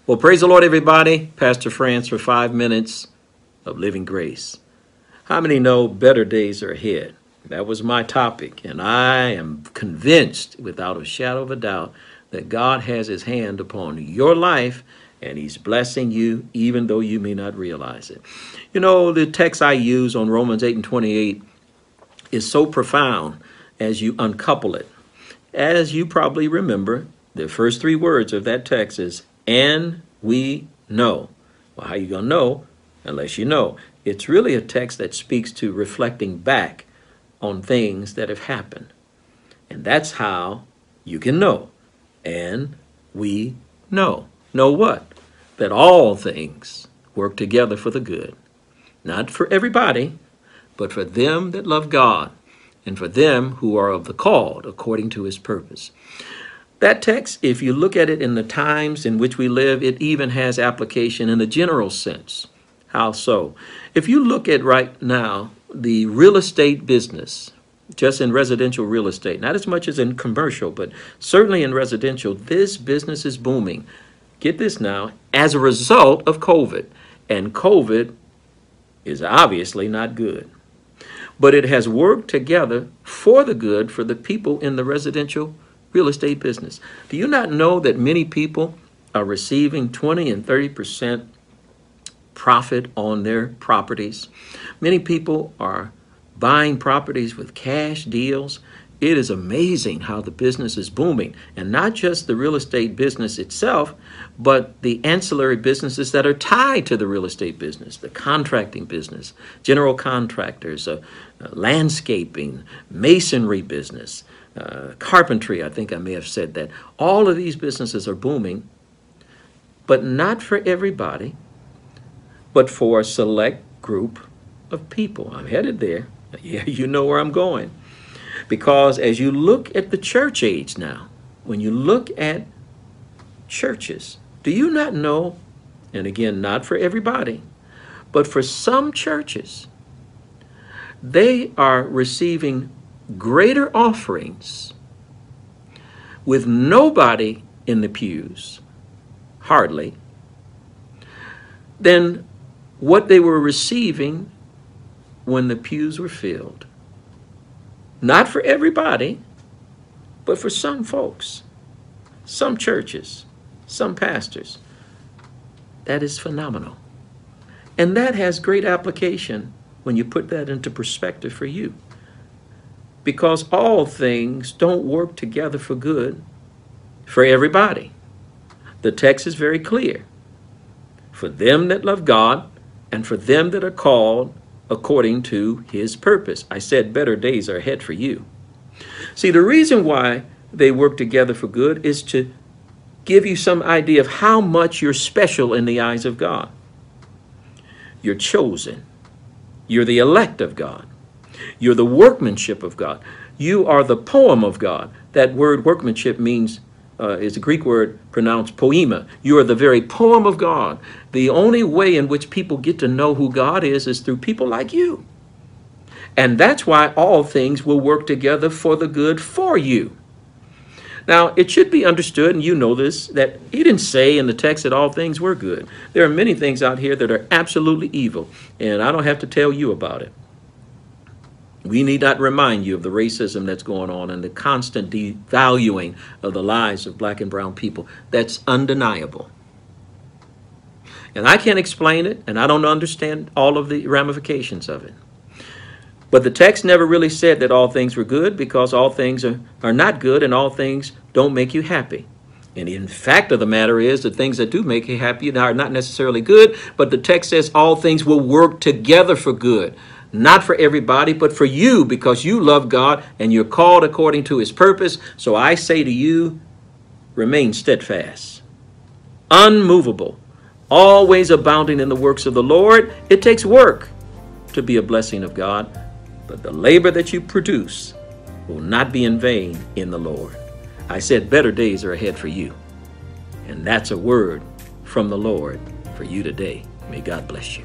Well, praise the Lord, everybody. Pastor France for 5 minutes of living grace. How many know better days are ahead? That was my topic, and I am convinced, without a shadow of a doubt, that God has his hand upon your life, and he's blessing you, even though you may not realize it. You know, the text I use on Romans 8 and 28 is so profound as you uncouple it. As you probably remember, the first 3 words of that text is, and we know. Well, how you going to know unless you know? It's really a text that speaks to reflecting back on things that have happened. And that's how you can know. And we know. Know what? That all things work together for the good. Not for everybody, but for them that love God, and for them who are of the called according to his purpose. That text, if you look at it in the times in which we live, it even has application in a general sense. How so? If you look at right now, the real estate business, just in residential real estate, not as much as in commercial, but certainly in residential, this business is booming. Get this now, as a result of COVID. And COVID is obviously not good. But it has worked together for the good for the people in the residential real estate business. Do you not know that many people are receiving 20 and 30% profit on their properties? Many people are buying properties with cash deals. It is amazing how the business is booming. And not just the real estate business itself, but the ancillary businesses that are tied to the real estate business, the contracting business, general contractors, landscaping, masonry business, carpentry, I think I may have said that. All of these businesses are booming, but not for everybody, but for a select group of people. I'm headed there. Yeah, you know where I'm going. Because as you look at the church age now, when you look at churches, do you not know, and again, not for everybody, but for some churches, they are receiving greater offerings with nobody in the pews, hardly, than what they were receiving when the pews were filled. Not for everybody, but for some folks, some churches, some pastors. That is phenomenal. And that has great application when you put that into perspective for you. Because all things don't work together for good for everybody. The text is very clear. For them that love God and for them that are called according to his purpose. I said better days are ahead for you. See, the reason why they work together for good is to give you some idea of how much you're special in the eyes of God. You're chosen. You're the elect of God. You're the workmanship of God. You are the poem of God. That word workmanship means, is a Greek word pronounced poema. You are the very poem of God. The only way in which people get to know who God is through people like you. And that's why all things will work together for the good for you. Now, it should be understood, and you know this, that he didn't say in the text that all things were good. There are many things out here that are absolutely evil, and I don't have to tell you about it. We need not remind you of the racism that's going on and the constant devaluing of the lives of black and brown people. That's undeniable. And I can't explain it, and I don't understand all of the ramifications of it. But the text never really said that all things were good, because all things are not good and all things don't make you happy. And in fact of the matter is, the things that do make you happy are not necessarily good, but the text says all things will work together for good. Not for everybody, but for you, because you love God and you're called according to his purpose. So I say to you, remain steadfast, unmovable, always abounding in the works of the Lord. It takes work to be a blessing of God, but the labor that you produce will not be in vain in the Lord. I said better days are ahead for you. And that's a word from the Lord for you today. May God bless you.